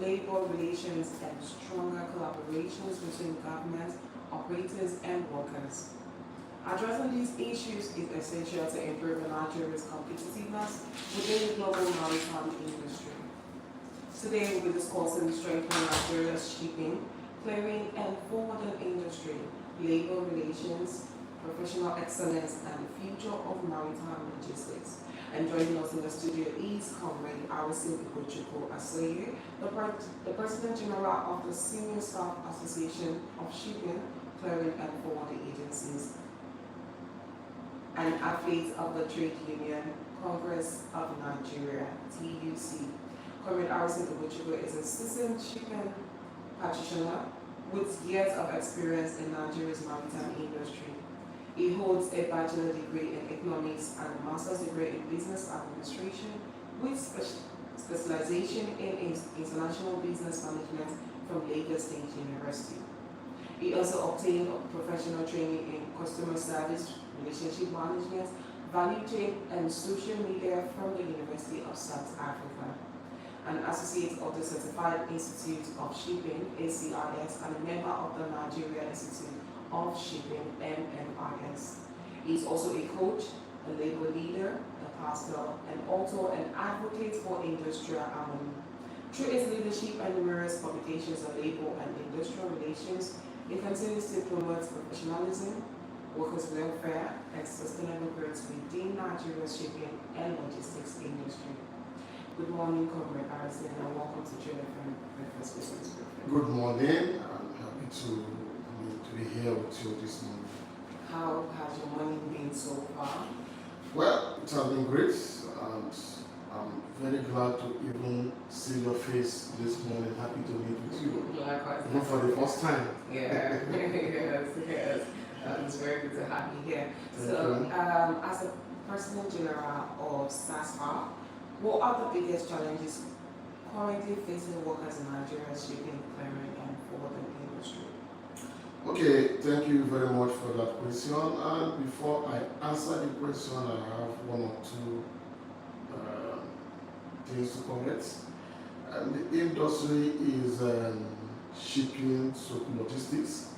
labor relations and stronger collaborations between government, operators, and workers. Addressing these issues is essential to improve Nigeria's competitiveness within the global maritime industry. Today we'll be discussing strengthening Nigeria's shipping, clearing and forwarding industry, labor relations, professional excellence, and the future of maritime logistics. And joining us in the studio is Comrade Ugochukwu, Asonye, the President General of the Senior Staff Association of Shipping, Clearing and Forwarding Agencies, and athlete of the Trade Union Congress of Nigeria, TUC. Comrade Ugochukwu is a seasoned shipping practitioner with years of experience in Nigeria's maritime industry. He holds a bachelor degree in economics and a master's degree in business administration with specialization in international business management from Lagos State University. He also obtained professional training in customer service, relationship management, value chain, and social media from the University of South Africa. An associate of the Certified Institute of Shipping, ACIS, and a member of the Nigeria Institute of Shipping, MMIS. He is also a coach, a labor leader, a pastor, and also an advocate for industrial harmony. Through his leadership and numerous publications on labor and industrial relations, he continues to promote professionalism, workers' welfare, and sustainable growth within Nigeria's shipping and logistics industry. Good morning, Comrade Asonye, and welcome to Trade FM Breakfast Business Breakfast. Good morning. I'm happy to be here with you this morning. How has your morning been so far? Well, it has been great, and I'm very glad to even see your face this morning. Happy to meet with you. Likewise. Even for the first time. Yeah, yes. It's very good to have you here. As a President General of SASFA, what are the biggest challenges currently facing workers in Nigeria's shipping, clearing, and forwarding industry? Okay, thank you very much for that question. And before I answer the question, I have one or two things to correct. The industry is shipping, so logistics,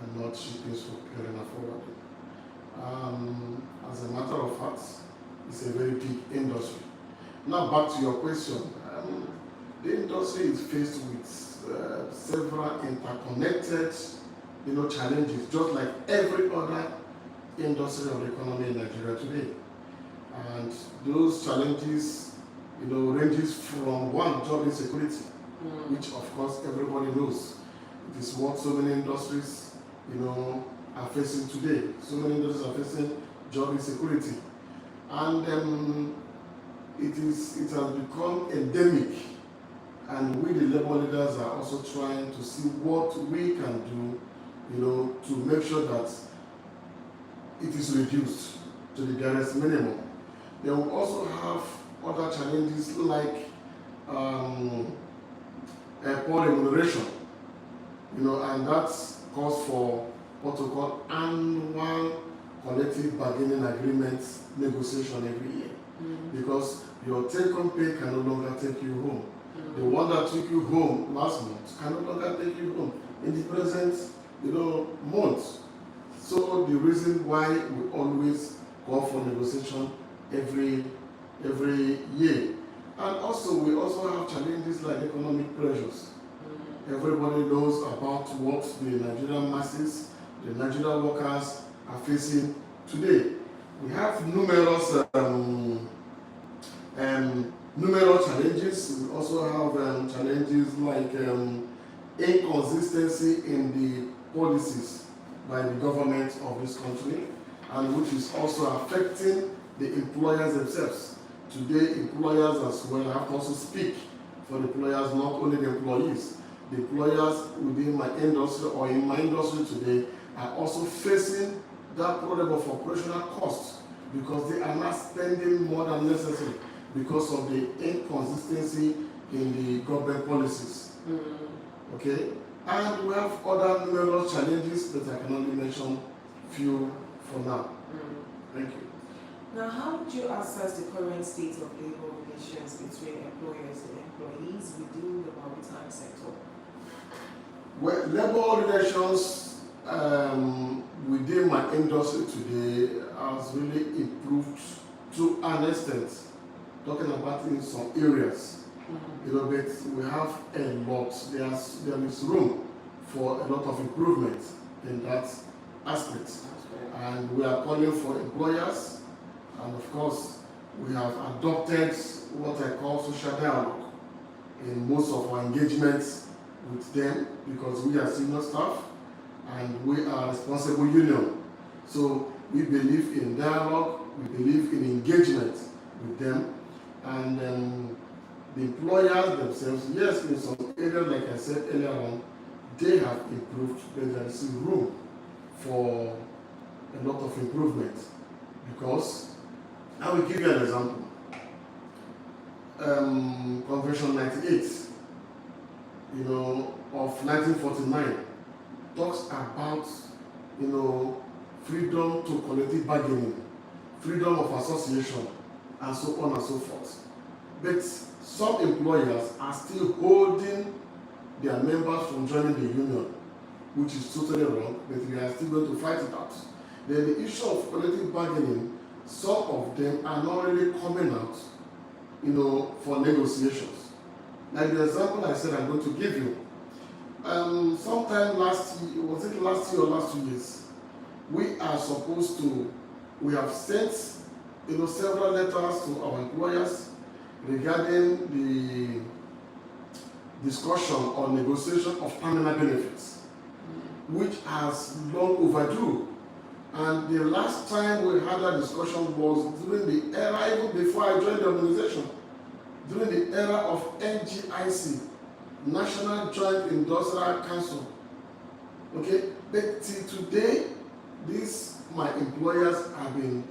and not shipping, so clearing and forwarding. As a matter of fact, it's a very big industry. Now back to your question. The industry is faced with several interconnected, challenges, just like every other industry of the economy in Nigeria today. And those challenges, ranges from one, job insecurity, which of course everybody knows. It is what so many industries, are facing today. So many industries are facing job insecurity, and it has become endemic. And we, the labor leaders, are also trying to see what we can do, to make sure that it is reduced to the barest minimum. Then we also have other challenges like poor remuneration, and that calls for what we call annual collective bargaining agreement negotiation every year. Because your take-home pay can no longer take you home. The one that took you home last month can no longer take you home in the present, month. So the reason why we always call for negotiation every year. And also we also have challenges like economic pressures. Everybody knows about what the Nigerian masses, the Nigerian workers are facing today. We have numerous challenges. We also have challenges like inconsistency in the policies by the government of this country, and which is also affecting the employers themselves. Today, employers as well, I have to also speak for the employers, not only the employees. The employers within my industry or in my industry today are also facing that problem of operational costs, because they are not spending more than necessary because of the inconsistency in the government policies. Okay? And we have other numerous challenges that I can only mention few for now. Thank you. Now, how would you assess the current state of labor relations between employers and employees within the maritime Well, labor relations within my industry today has really improved to an extent. Talking about in some areas, but we have a lot. There is room for a lot of improvement in that aspect, and we are calling for employers, and of course, we have adopted what I call social dialogue in most of our engagements with them, because we are senior staff and we are responsible union. So we believe in dialogue, we believe in engagement with them, and the employers themselves, yes, in some areas, like I said earlier on, they have improved, but there is room for a lot of improvement. Because I will give you an example. Convention 98, of 1949 talks about, freedom to collective bargaining, freedom of association, and so on and so forth. But some employers are still holding their members from joining the union, which is totally wrong, but we are still going to fight it out. Then the issue of collective bargaining, some of them are not really coming out, for negotiations. Like the example I said I'm going to give you. Sometime last year, was it last year or last 2 years, we have sent, several letters to our employers regarding the discussion on negotiation of permanent benefits, which has long overdue. And the last time we had that discussion was during the era, even before I joined the organization, during the era of NGIC, National Joint Industrial Council. Okay, but till today, my employers have been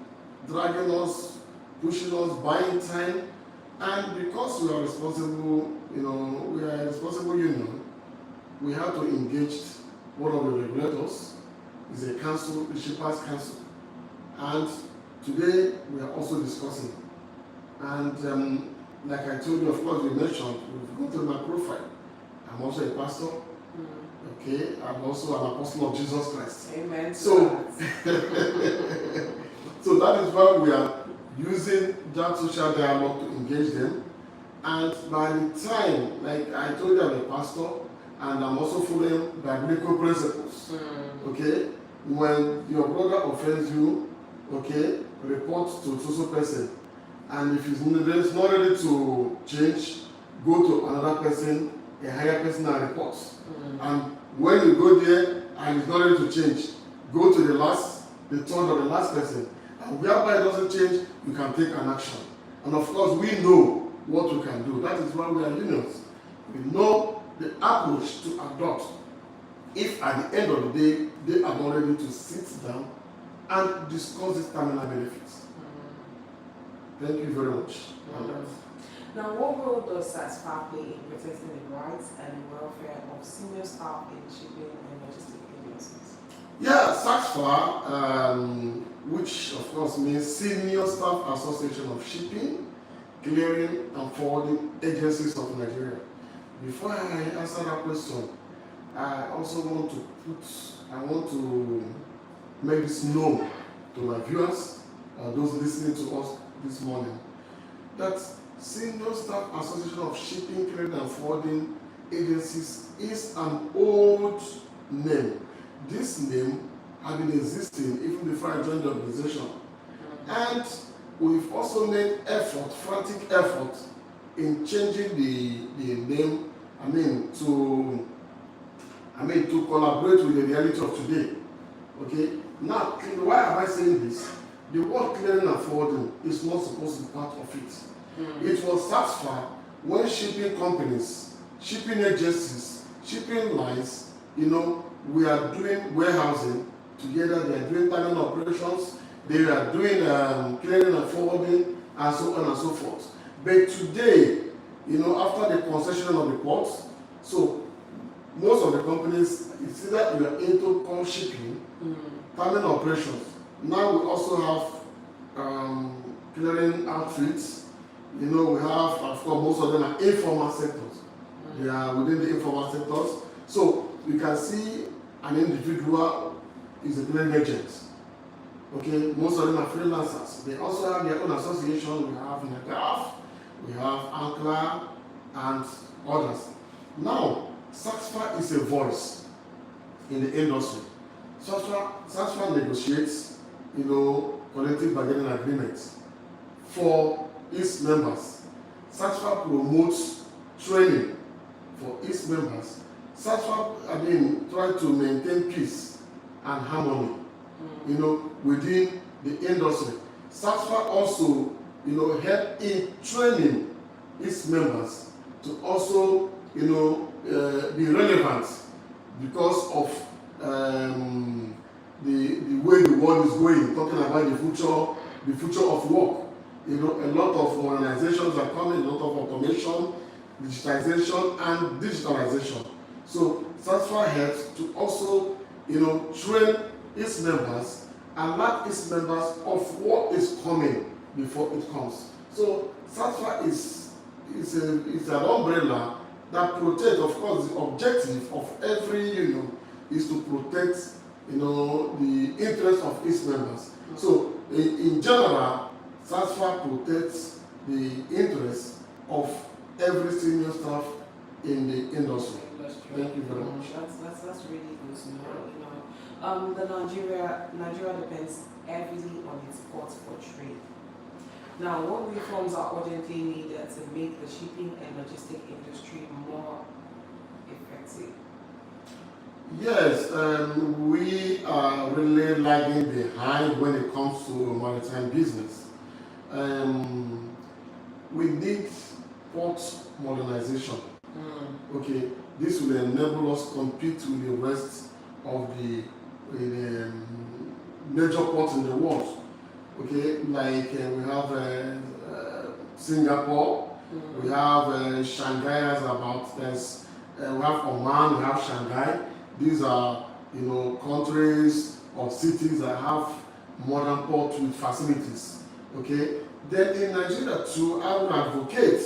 dragging us, pushing us, buying time, and because we are responsible, we are a responsible union, we have to engage one of the regulators. Is a council, the Shippers Council, and today we are also discussing. And like I told you, of course, we mentioned, we've gone to my profile. I'm also a pastor. Okay, I'm also an apostle of Jesus Christ. Amen. So, so that is why we are using that social dialogue to engage them. And by the time, like I told you, I'm a pastor, and I'm also following biblical principles. Okay, when your brother offends you, okay, report to so person, and if he's not ready to change, go to another person, a higher person, and report. And when you go there and he's not ready to change, go to the third or the last person, and whereby it doesn't change, you can take an action. And of course, we know what we can do. That is why we are unions. We know the approach to adopt if at the end of the day they are not ready to sit down and discuss these terminal benefits. Thank you very much. Now, what role does SASFA play in protecting the rights and the welfare of senior staff in shipping and logistics agencies? Yeah, SASFA, which of course means Senior Staff Association of Shipping, Clearing and Forwarding Agencies of Nigeria. Before I answer that question, I also want to make this known to my viewers, those listening to us this morning, that Senior Staff Association of Shipping, Clearing and Forwarding Agencies is an old name. This name had been existing even before I joined the organization. And we've also made frantic effort in changing the name, to collaborate with the reality of today. Okay? Now, why am I saying this? The word clearing and forwarding is not supposed to be part of it. It was SASFA when shipping companies, shipping agencies, shipping lines, we are doing warehousing together, they are doing terminal operations, they are doing clearing and forwarding, and so on and so forth. But today, after the concession of the ports, so most of the companies, it's either you are into core shipping, terminal operations. Now we also have clearing outfits. We have, of course, most of them are informal sectors. They are within the informal sectors. So you can see an individual is a plain agent. Okay, most of them are freelancers. They also have their own association. We have NAGAF, we have ANCLA, and others. Now, SATFA is a voice in the industry. SATFA negotiates, collective bargaining agreements for its members. SATFA promotes training for its members. SATFA, try to maintain peace and harmony, within the industry. SATFA also, help in training its members to also, be relevant because of the way the world is going, talking about the future of work. A lot of organizations are coming, a lot of automation, digitization, and digitalization. So SATFA helps to also, train its members and alert its members of what is coming before it comes. So SATFA is an umbrella that protects. Of course, the objective of every union is to protect, the interests of its members. So in general, SATFA protects the interests of every senior staff in the industry. Thank you very much. That's really good to know. Nigeria depends heavily on its ports for trade. Now, what reforms are urgently needed to make the shipping and logistic industry more effective? Yes, we are really lagging behind when it comes to maritime business. We need port modernization. Okay, this will enable us to compete with the rest of the major ports in the world. Okay, like we have Singapore, we have Shanghai has about this. We have Oman, we have Shanghai. These are countries or cities that have modern ports with facilities. Okay, then in Nigeria too, I would advocate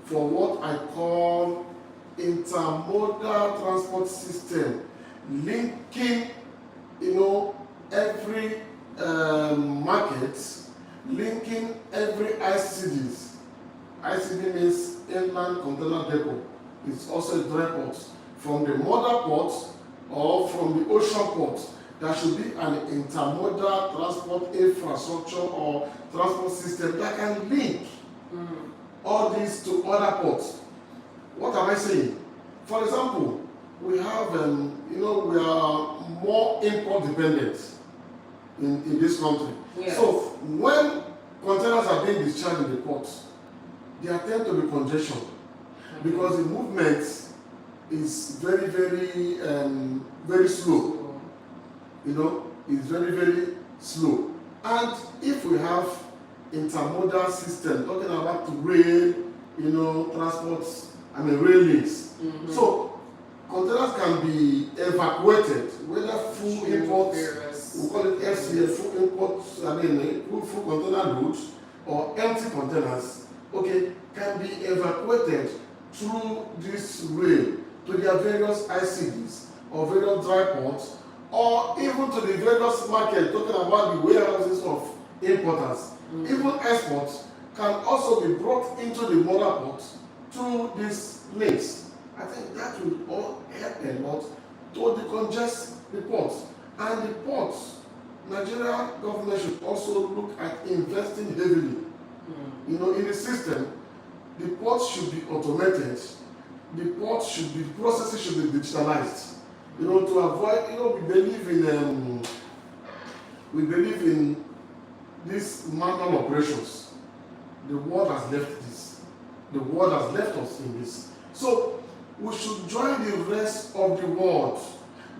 for what I call intermodal transport system, linking every market, linking every ICDs. ICD means inland container depot. It's also a dry port. From the mother port or from the ocean port, there should be an intermodal transport infrastructure or transport system that can link all these to other ports. What am I saying? For example, we have, we are more import dependent in this country. Yes. So when containers are being discharged in the ports, there tend to be congestion because the movement is very, very, very slow. It's very, very slow. And if we have intermodal system, talking about rail, transport, rail links. So containers can be evacuated, whether full imports, we call it FCA, full imports, full container load, or empty containers, can be evacuated through this rail to their various ICDs or various dry ports, or even to the various markets, talking about the warehouses of importers. Even exports can also be brought into the mother port through these links. I think that will all help a lot to decongest the ports. And the ports, Nigeria government should also look at investing heavily. In the system. The ports should be automated. The ports should be, the processes should be digitalized. To avoid, we believe in these manual operations. The world has left this. The world has left us in this. So we should join the rest of the world,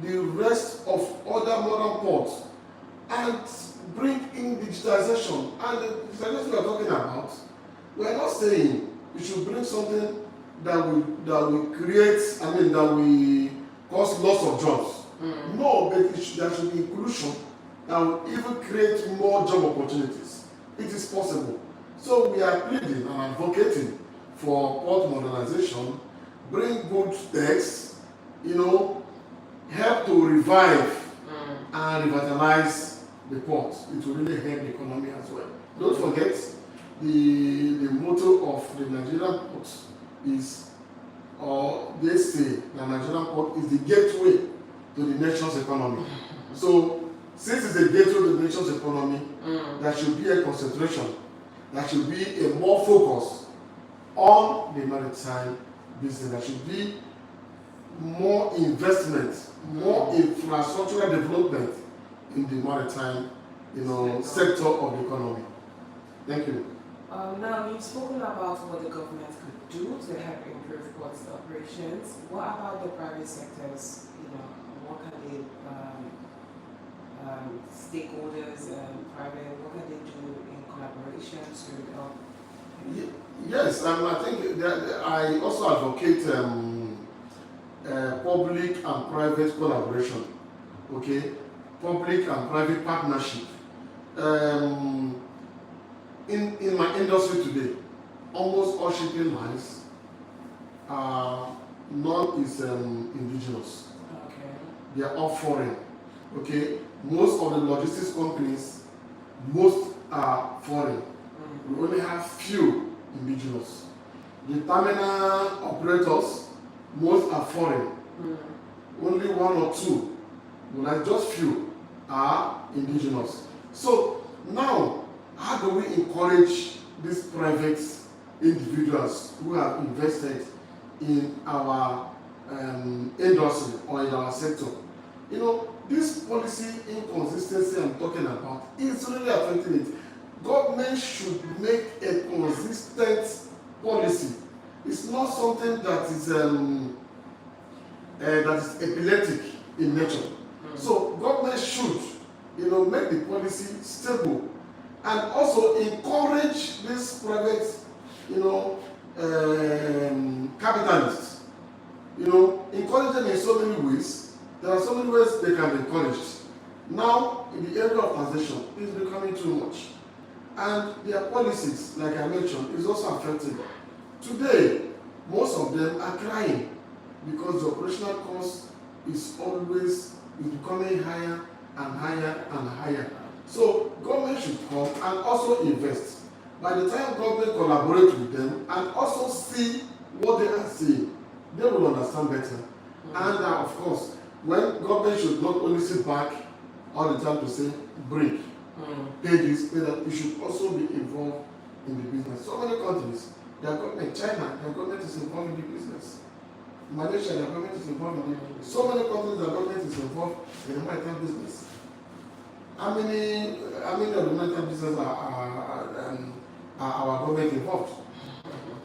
the rest of other modern ports, and bring in digitization. And the digitization we are talking about, we are not saying we should bring something that will create, that will cause loss of jobs. No, but there should be inclusion that will even create more job opportunities. It is possible. So we are pleading and advocating for port modernization, bring good techs, help to revive and revitalize the port. It will really help the economy as well. Don't forget, the motto of the Nigerian port is, or they say, the Nigerian port is the gateway to the nation's economy. So, since it's a gateway to the nation's economy, there should be a concentration, there should be a more focus on the maritime business. There should be more investment, more infrastructural development in the maritime, sector of the economy. Thank you. Now, you've spoken about what the government could do to help improve port operations. What about the private sectors? What can they, stakeholders, private, what can they do in collaboration to help? Yes, I think that I also advocate public and private collaboration. Okay, public and private partnership. In my industry today, almost all shipping lines are none is indigenous. Okay. They are all foreign. Okay, most of the logistics companies, most are foreign. We only have few indigenous. The terminal operators, most are foreign. Only one or two, like just few, are indigenous. So now, how do we encourage these private individuals who have invested in our industry or in our sector? This policy inconsistency I'm talking about is really affecting it. Government should make a consistent policy. It's not something that is epileptic in nature. So government should, make the policy stable and also encourage this private, capitalists. Encourage them in so many ways. There are so many ways they can be encouraged. Now, in the area of taxation, it's becoming too much. And their policies, like I mentioned, is also affecting. Today, most of them are crying because the operational cost is becoming higher and higher and higher. So government should come and also invest. By the time government collaborates with them and also see what they are saying, they will understand better. And of course, when government should not only sit back all the time to say, break, pay this, pay that, it should also be involved in the business. So many countries, their government, China, their government is involved in the business. Malaysia, their government is involved in the business. So many countries, their government is involved in the maritime business. How many of the maritime business are our government involved?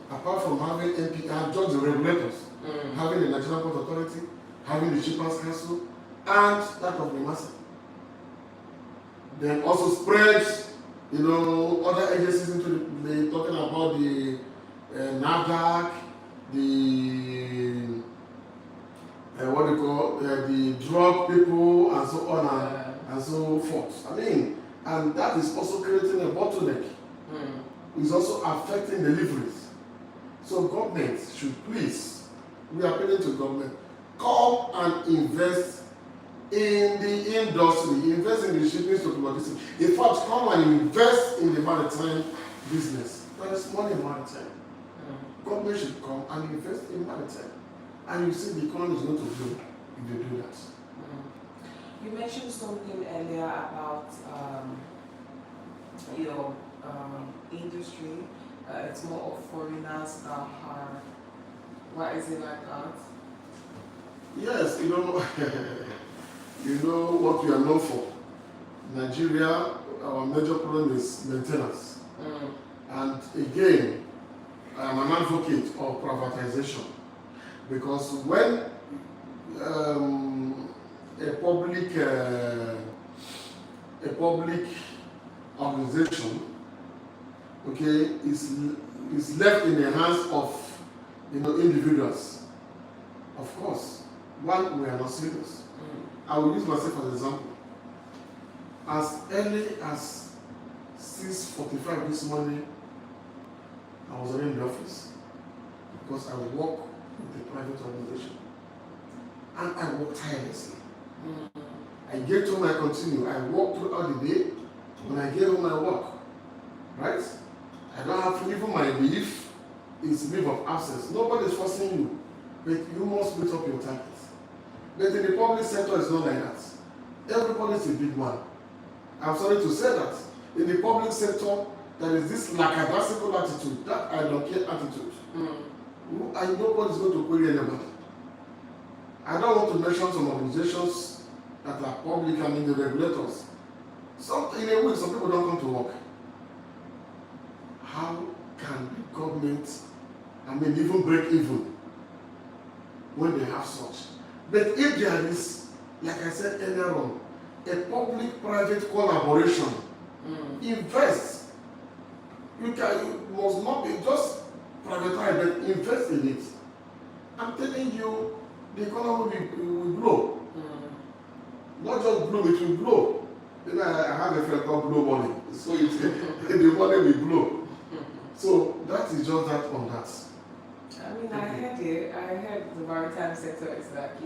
Apart from having NPR, just the regulators, having the National Port Authority, having the Shippers Council, and that of the master. Then also spread, other agencies into the talking about the NAVDAC, the the drug people, and so on and so forth. And that is also creating a bottleneck. It's also affecting deliveries. So government should please, we are appealing to government, come and invest in the industry, invest in the shipping logistics. In fact, come and invest in the maritime business. There is money in maritime. Government should come and invest in maritime. And you see the economy is going to grow if they do that. You mentioned something earlier about your industry. It's more of foreigners that are. Why is it like that? Yes, you know what we are known for. Nigeria, our major problem is maintenance. And again, I am an advocate of privatization because when a public organization, is left in the hands of individuals, of course, one, we are not serious. I will use myself as an example. As early as 6:45 this morning, I was already in the office because I work with a private organization. and I work tirelessly. Mm. I get home, I continue. I work throughout the day. When I get home, I work. Right? I don't have to, even my leave is leave of absence. Nobody is forcing you, but you must meet up your targets. But in the public sector, it's not like that. Everybody is a big one. I'm sorry to say that. In the public sector, there is this lackadaisical attitude, that I don't care attitude. And nobody is going to query anybody. I don't want to mention some organizations that are public, I mean the regulators. In a week, some people don't come to work. How can the government, even break even when they have such? But if there is, like I said earlier on, a public-private collaboration, invest. You must not be just privatize, but invest in it. I'm telling you, the economy will grow. Not just bloom, it will grow. Then I have a friend called Blow Money. So the money will grow. So that is just that on that. I heard it. I heard the maritime sector is like,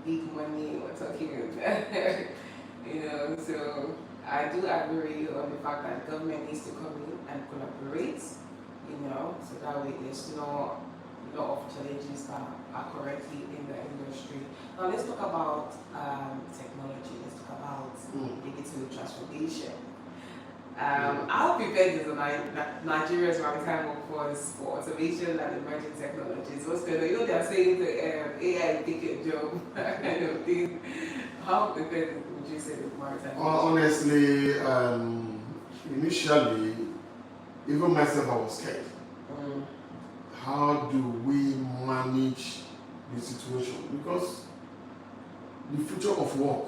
big money we're talking about. So I do agree on the fact that the government needs to come in and collaborate, so that way there's no lot of challenges that are currently in the industry. Now let's talk about technology. Let's talk about digital transformation. How prepared is Nigeria's maritime workforce for automation and emerging technologies? What's going on? They are saying the AI will take a job, kind of thing. How prepared would you say the maritime? Honestly, initially, even myself, I was scared. How do we manage the situation? Because the future of work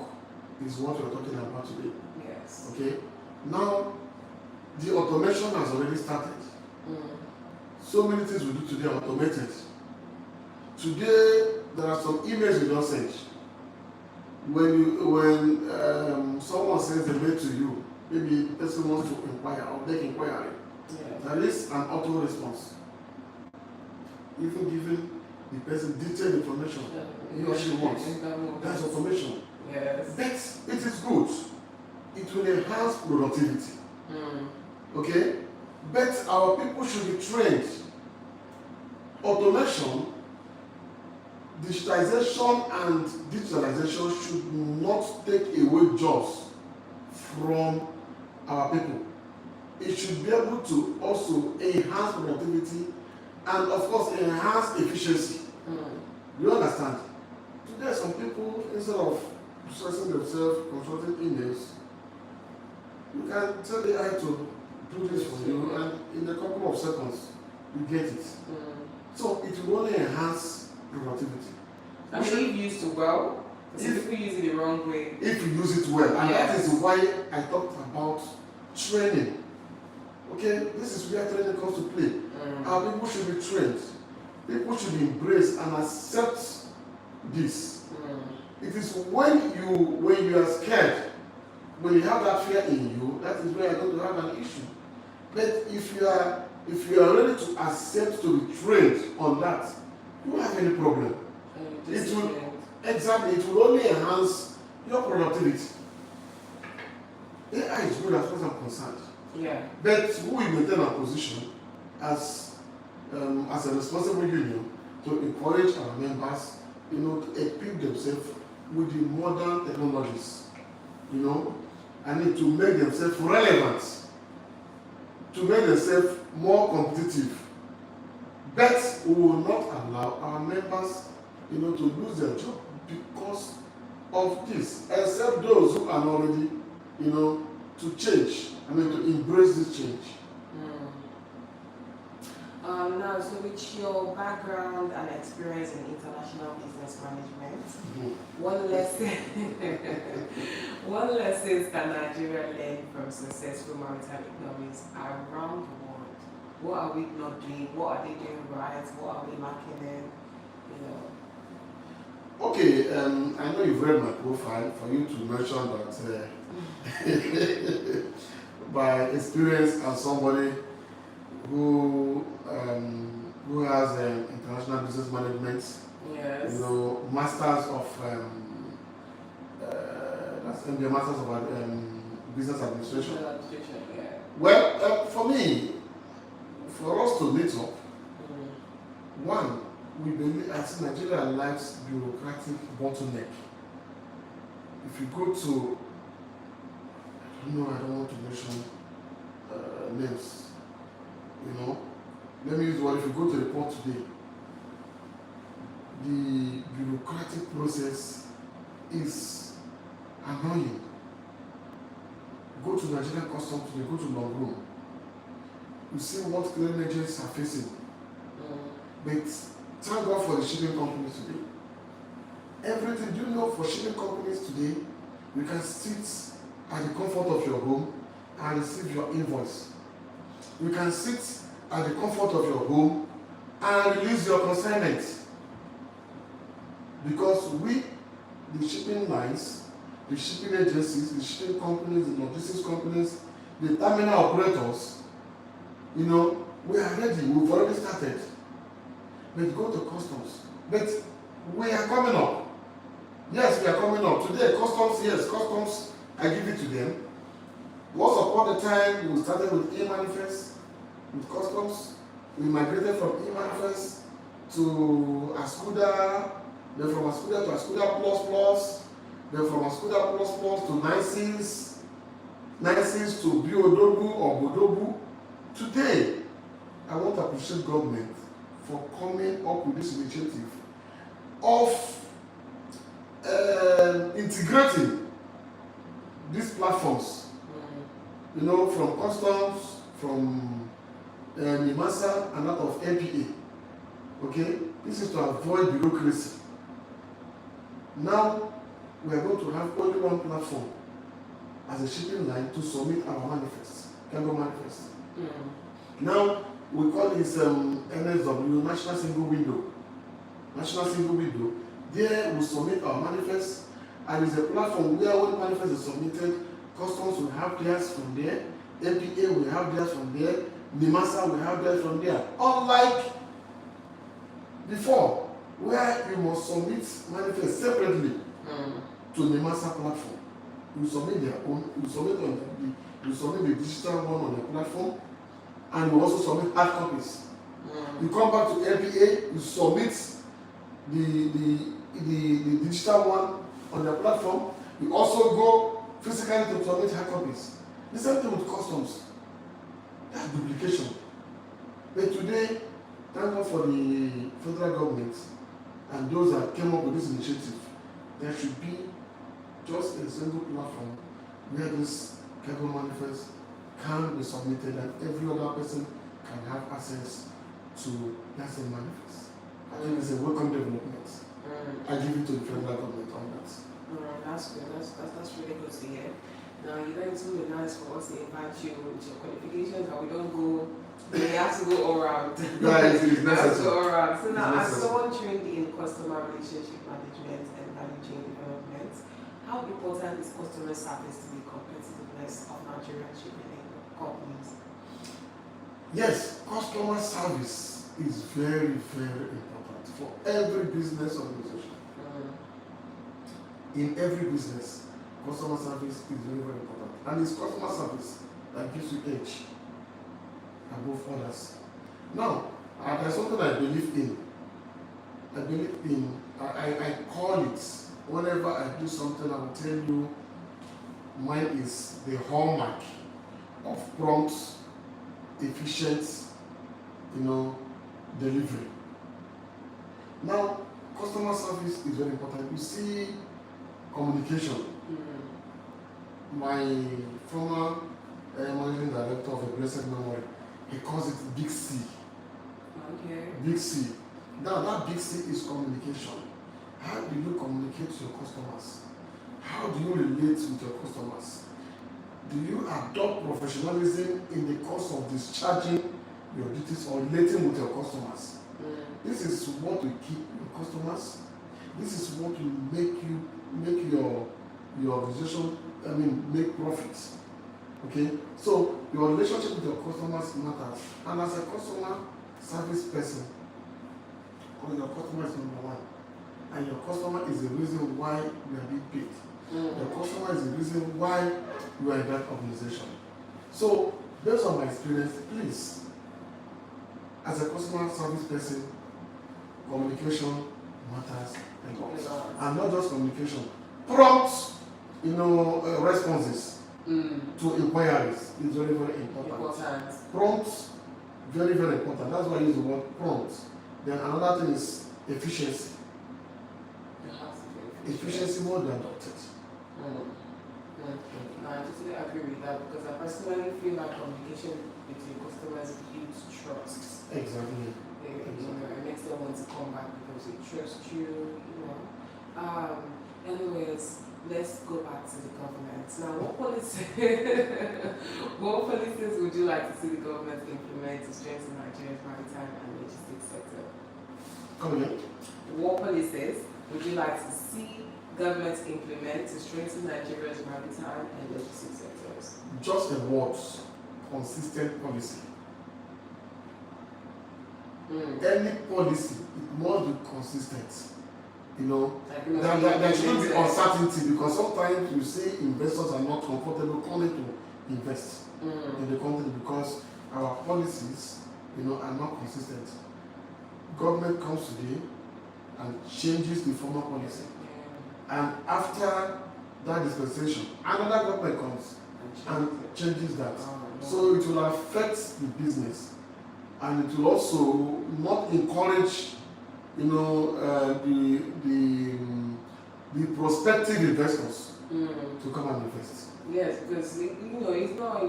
is what we're talking about today. Yes. Okay? Now, the automation has already started. So many things we do today are automated. Today, there are some emails you don't send. When someone sends a mail to you, maybe the person wants to inquire or make inquiry, there is an auto response. Even giving the person detailed information he or she wants. That's automation. Yes. But it is good. It will enhance productivity. Okay? But our people should be trained. Automation, digitization and digitalization should not take away jobs from our people. It should be able to also enhance productivity and of course enhance efficiency. You understand? Today some people, instead of stressing themselves, consulting emails, you can tell AI to do this for you and in a couple of seconds you get it. So it will only enhance productivity. And if used to well, if you use it the wrong way. If you use it well, and that is why I talked about training. Okay, this is where training comes to play. Our people should be trained. People should embrace and accept this. It is when you are scared, when you have that fear in you, that is where you're going to have an issue. But if you are ready to accept to be trained on that, you won't have any problem. It will only enhance your productivity. AI is good as far as I'm concerned. Yeah. But we will maintain our position as a responsible union to encourage our members, to equip themselves with the modern technologies, and to make themselves relevant, to make themselves more competitive. But we will not allow our members, to lose their job because of this, except those who are not ready, to change, to embrace this change. Now, so with your background and experience in international business management, one lesson can Nigeria learn from successful maritime economies around the world? What are we not doing? What are they doing right? What are we lacking in? Okay, I know you've read my profile. For you to mention that by experience as somebody who has international business management Yes. You know, masters of that's MBA, masters of business administration. Yeah. Well, for me, for us to meet up, one, we believe as Nigeria lacks bureaucratic bottleneck. If you go to, I don't want to mention names, you know. Let me use one. If you go to the port today, the bureaucratic process is annoying. Go to Nigerian customs today, go to Long Room, you see what clearing agents are facing. But thank God for the shipping companies today. Everything, do you know, for shipping companies today, you can sit at the comfort of your home and receive your invoice. You can sit at the comfort of your home and release your consignment. Because we, the shipping lines, the shipping agencies, the shipping companies, the logistics companies, the terminal operators, you know, we are ready, we've already started. But go to customs. But we are coming up. Yes, we are coming up. Today, customs, I give it to them. Once upon a time, we started with e-manifest, with customs. We migrated from e-manifest to Ascuda, then from Ascuda to Ascuda Plus Plus, then from Ascuda Plus Plus to Nices to Biodobu or Bodobu. Today, I want to appreciate government for coming up with this initiative of integrating these platforms, you know, from customs, from NIMASA and out of NPA. Okay, this is to avoid bureaucracy. Now we are going to have only one platform as a shipping line to submit our manifest, cargo manifest. Now we call this NSW, National Single Window. National Single Window. There we submit our manifest, and it's a platform where when manifest is submitted, customs will have theirs from there, NPA will have theirs from there, NIMASA will have theirs from there. Unlike before, where you must submit manifest separately to NIMASA platform. You submit their own, you submit the digital one on the platform, and you also submit hard copies. You come back to NPA, you submit the digital one on the platform. You also go physically to submit hard copies. The same thing with customs. That's duplication. But today, thank God for the federal government and those that came up with this initiative. There should be just a single platform where this cargo manifest can be submitted and every other person can have access to that same manifest. I think it's a welcome development. I give it to the federal government on that. That's good. That's really good to hear. Now you know it's really nice for us to invite you with your qualifications, and we don't go. We have to go all around. Guys, it's necessary. Go around. So now, as necessary. someone trained in customer relationship management and value chain development, how important is customer service to the competitiveness of Nigerian shipping companies? Yes, customer service is very, very important for every business organization. In every business, customer service is very, very important. And it's customer service that gives you edge above others. Now, there's something I believe in. I call it, whenever I do something, I will tell you, mine is the hallmark of prompt, efficient, delivery. Now, customer service is very important. You see, communication. My former managing director of a blessed memory, he calls it Big C. Okay. Big C. Now that Big C is communication. How do you communicate to your customers? How do you relate with your customers? Do you adopt professionalism in the course of discharging your duties or relating with your customers? This is what will keep your customers. This is what will make your organization, make profits. Okay? So your relationship with your customers matters. And as a customer service person, your customer is number one. and your customer is the reason why you are being paid. The customer is the reason why you are in that organization. So, based on my experience, please, as a customer service person, communication matters a lot. And not just communication, prompt, responses to inquiries is very, very important. Prompt, very, very important. That's why I use the word prompt. Then another thing is efficiency. Efficiency more than adopted. I totally agree with that because I personally feel like communication with your customers builds trust. Exactly. It makes them want to come back because they trust you. Anyways, let's go back to the government. Now, what policies would you like to see the government implement to strengthen Nigeria's maritime and logistics sector? Come again? What policies would you like to see government implement to strengthen Nigeria's maritime and logistics sectors? Just the words, consistent policy. Any policy, it must be consistent. There shouldn't be uncertainty because sometimes you see investors are not comfortable coming to invest in the country because our policies, are not consistent. Government comes today and changes the former policy. And after that dispensation, another government comes and changes that. So it will affect the business, and it will also not encourage, the prospective investors to come and invest. Yes, because it's not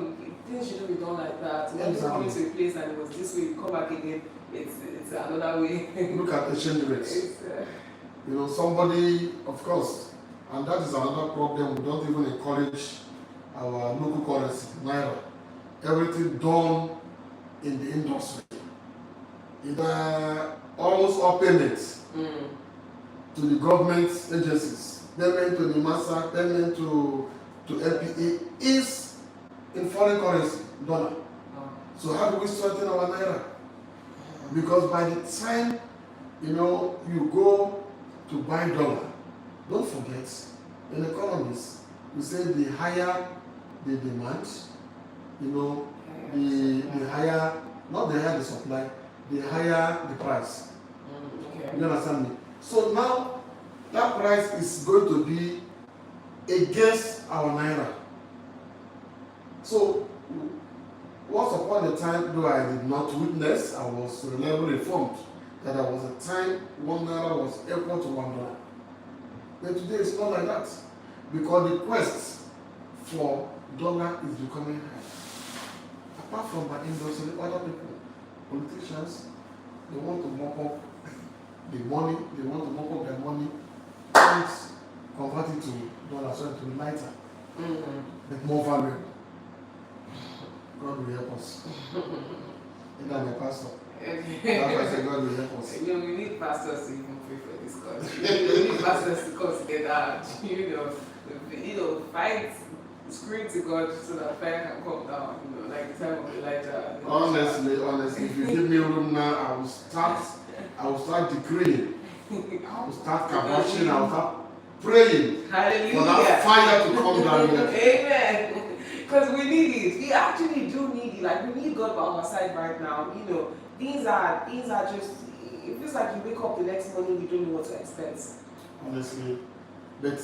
things shouldn't be done like that. When you come into a place and it was this way, you come back again, it's another way. Look at exchange rates. Somebody, of course, and that is another problem. We don't even encourage our local currency, naira. Everything done in the industry. Either almost all payments to the government agencies, payment to the MASA, payment to LPA is in foreign currency, dollar. So how do we strengthen our naira? Because by the time you go to buy dollar, don't forget, in economics, we say the higher the demand, the higher, not the higher the supply, the higher the price. You understand me? So now, that price is going to be against our naira. So, once upon a time, though I did not witness, I was reliably informed that there was a time one naira was equal to $1. But today it's not like that. Because the quest for dollar is becoming high. Apart from my industry, other people, politicians, they want to mop up the money, they want to mop up their money and convert it to dollars so it will be lighter, but more valuable. God will help us. And I'm a pastor. Okay. That's why I say God will help us. We need pastors to even pray for this country. We need pastors to come together and, fight, scream to God so that fire can come down, like the time of Elijah. Honestly, if you give me room now, I will start decreeing. I will start kabashing, I will start praying. Hallelujah. For that fire to come down here. Amen. Because we need it. We actually do need it. Like, we need God by our side right now. Things are just, it feels like you wake up the next morning, you don't know what to expect. Honestly, but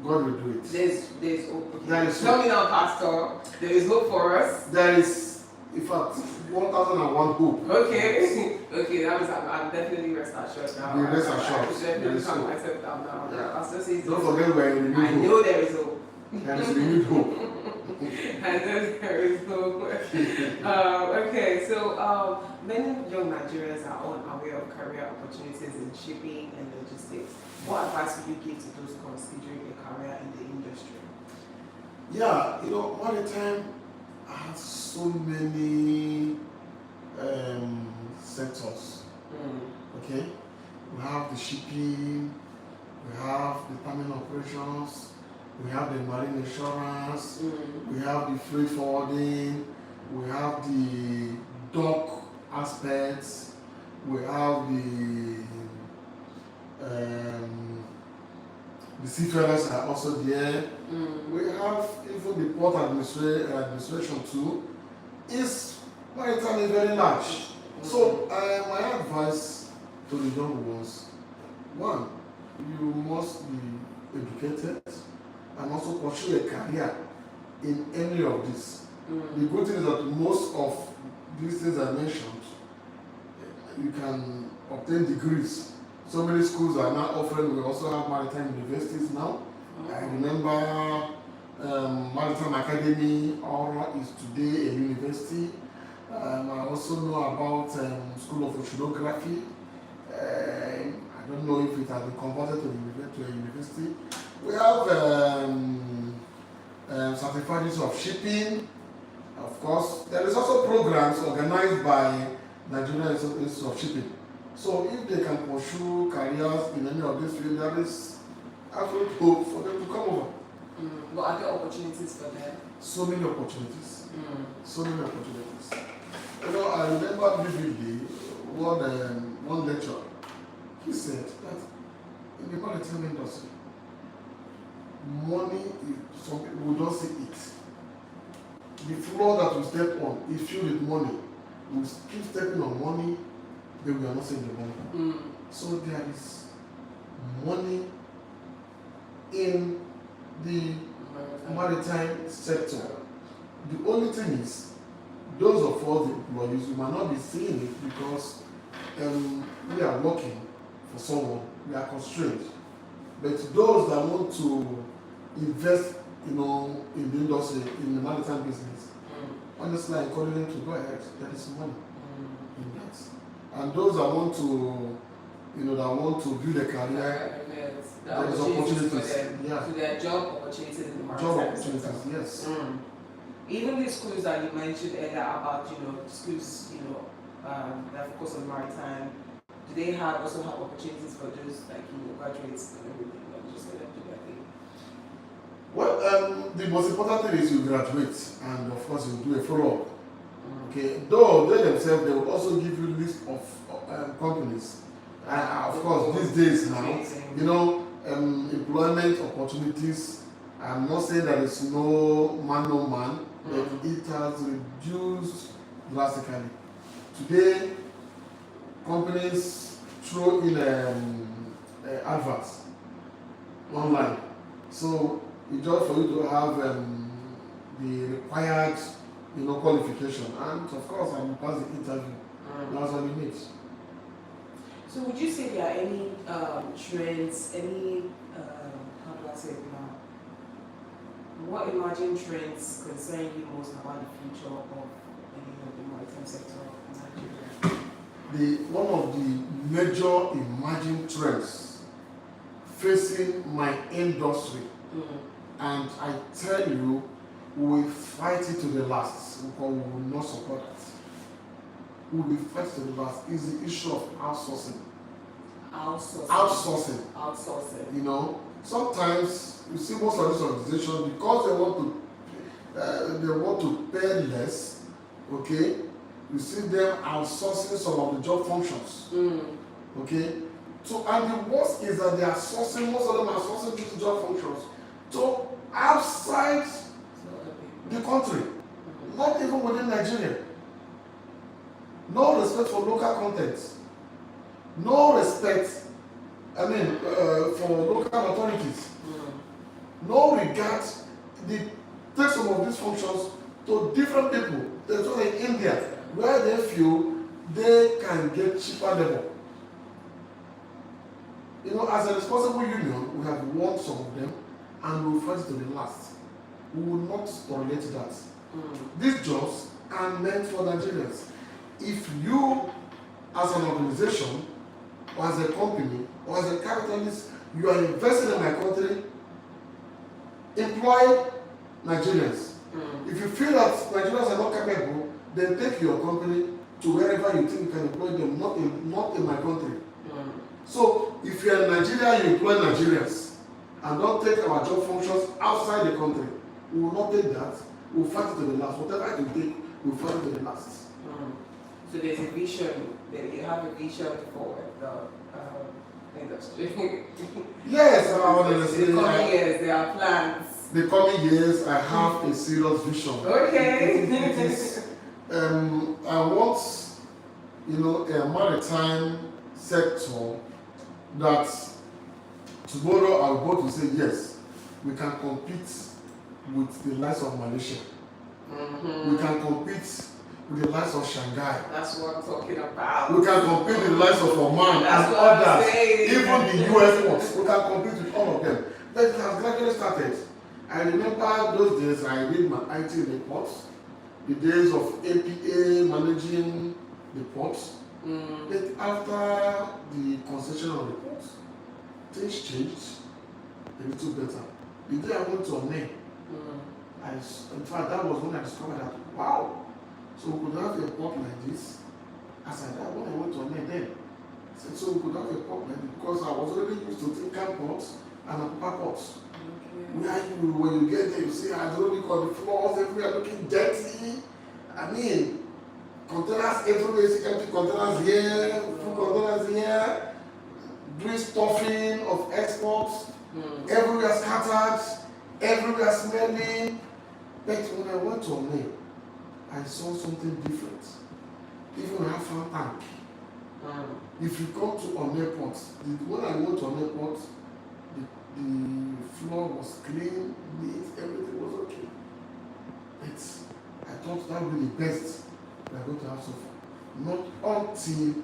God will do it. There's hope. There is Tell me now, Pastor, there is hope for us. There is, in fact, 1001 hope. Okay. That means I'm definitely rest assured now. Be rest assured. I should definitely calm myself down now. Yeah. Pastor says, don't forget we're in renewed I hope. know there is hope. There is renewed hope. I know there is hope. Okay, so many young Nigerians are unaware of career opportunities in shipping and logistics. What advice would you give to those considering a career in the industry? Yeah, maritime has so many sectors. Okay, we have the shipping, we have the terminal operations, we have the marine insurance, we have the freight forwarding, we have the dock aspects, we have the the seafarers are also there. We have even the port administration too. Maritime is very large. So my advice to the young ones, one, you must be educated and also pursue a career in any of this. The good thing is that most of these things I mentioned, you can obtain degrees. So many schools are now offering. We also have maritime universities now. I remember Maritime Academy, Aura is today a university. I also know about School of Oceanography. I don't know if it has been converted to a university. We have certificates of shipping. Of course, there is also programs organized by Nigerian Institute of Shipping. So if they can pursue careers in any of these fields, there is absolute hope for them to come over. What are the opportunities for them? So many opportunities. So many opportunities. You know, I remember vividly one lecturer. He said that in the maritime industry, money is some people will not see it. The floor that we step on is filled with money. We keep stepping on money, then we are not seeing the money. So there is money in the maritime sector. The only thing is, those of us, the employees, we might not be seeing it because we are working for someone, we are constrained. But those that want to invest, in the industry, in the maritime business, honestly, I encourage them to go ahead. There is money in that. And those that want to, build a career, there is opportunities. Yeah. So there are job opportunities in the maritime Job opportunities, sector. yes. Even the schools that you mentioned earlier about, schools, that focus on maritime, do they also have opportunities for those graduates and everything? Just let them do their thing. Well, the most important thing is you graduate, and of course you do a follow-up. Okay, though they themselves, they will also give you a list of companies. Of course, these days now, employment opportunities. I'm not saying there is no man, but it has reduced drastically. Today, companies throw in adverts online. So it's just for you to have the required, qualification, and of course, I will pass the interview. That's all you need. So would you say there are any trends, how do I say it now? What emerging trends concern you most about the future of any of the maritime sector in Nigeria? One of the major emerging trends facing my industry, and I tell you, we will fight it to the last because we will not support it. We will fight it to the last is the issue of outsourcing. Outsourcing. Sometimes you see most of these organizations, because they want to pay less. Okay, you see them outsourcing some of the job functions. Okay, so and the worst is that they are sourcing, most of them are sourcing these job functions to outside the country, not even within Nigeria. No respect for local content. No respect, for local authorities. No regard. They take some of these functions to different people. There's one in India where they feel they can get cheaper labor. As a responsible union, we have warned some of them and we will fight to the last. We will not tolerate that. These jobs are meant for Nigerians. If you, as an organization, or as a company, or as a capitalist, you are investing in my country, employ Nigerians. If you feel that Nigerians are not capable, then take your company to wherever you think you can employ them, not in my country. So if you are in Nigeria, you employ Nigerians, and don't take our job functions outside the country. We will not take that. We will fight it to the last. Whatever I can take, we will fight it to the last. So there's a vision, you have a vision for the industry? Yes, I want to In say the coming years, there are plans. the coming years, I have a serious vision. Okay. It is, I want, a maritime sector that tomorrow I'll go to say yes, we can compete with the likes of Malaysia. Mm-hmm. We can compete with the likes of Shanghai. That's what I'm talking about. We can compete with the likes of Oman That's and what I'm others. saying. Even the US ones, we can compete with all of them. But it has gradually started. I remember those days I did my IT reports, the days of APA managing the ports. But after the concession of the ports, things changed a little better. The day I went to Asonye, in fact, that was when I discovered that, wow, so we could have a port like this. I said that when I went to Asonye then. I said, so we could have a port like this because I was already used to Tinkan ports and Apapa ports. Where when you get there, you see hydraulic on the floors, everywhere looking dirty. I mean, containers everywhere, you see empty containers here, full containers here, doing stuffing of exports, everywhere scattered, everywhere smelling. But when I went to Asonye, I saw something different. Even a half tank. If you come to Asonye Port, when I went to Asonye Port, the floor was clean, neat, everything was okay. But I thought that would be the best we are going to have so far. Not until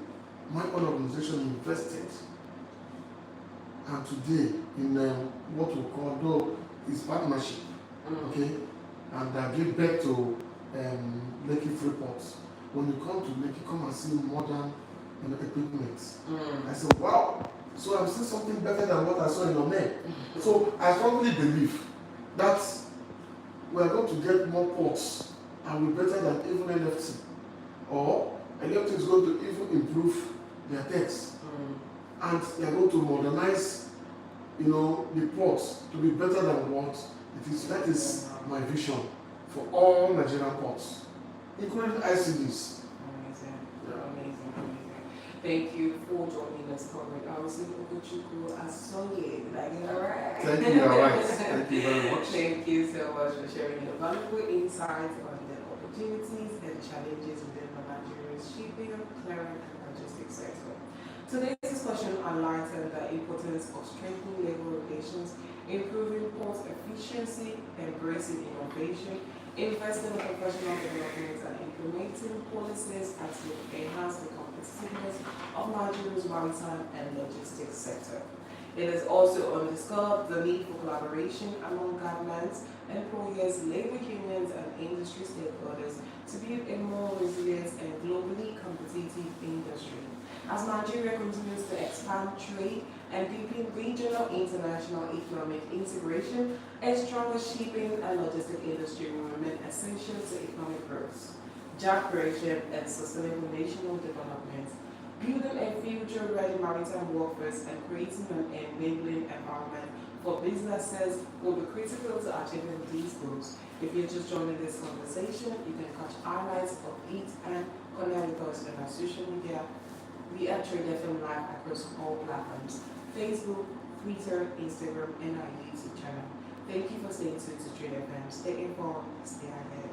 my own organization invested. And today, in what we call, though, is partnership, okay? And I give back to Lekki Freeport. When you come to Lekki, come and see modern equipment. I said, wow. So I'm seeing something better than what I saw in Asonye. So I strongly believe that we are going to get more ports and we're better than even NFT. Or NFT is going to even improve their techs. And they are going to modernize, the ports to be better than what it is. That is my vision for all Nigerian ports, including ICDs. Amazing. Thank you for joining us, Comrade. I was in Ugochukwu, Asonye. Did I get it right? Thank you, you're right. Thank you very much. Thank you so much for sharing your valuable insights on the opportunities and challenges within the Nigerian shipping, clearing, and logistics sector. Today's discussion highlighted the importance of strengthening labor relations, improving port efficiency, embracing innovation, investing in professional development, and implementing policies that will enhance the competitiveness of Nigeria's maritime and logistics sector. It has also underscored the need for collaboration among governments, employers, labor unions, and industry stakeholders to build a more resilient and globally competitive industry. As Nigeria continues to expand trade and deepen regional international economic integration, a stronger shipping and logistics industry will remain essential to economic growth, job creation, and sustainable national development. Building a future-ready maritime workforce and creating an enabling environment for businesses will be critical to achieving these goals. If you're just joining this conversation, you can catch highlights of it and connect with us on our social media. We are Trade FM Live across all platforms: Facebook, Twitter, Instagram, and our YouTube channel. Thank you for staying tuned to Trade FM. Stay informed, stay ahead.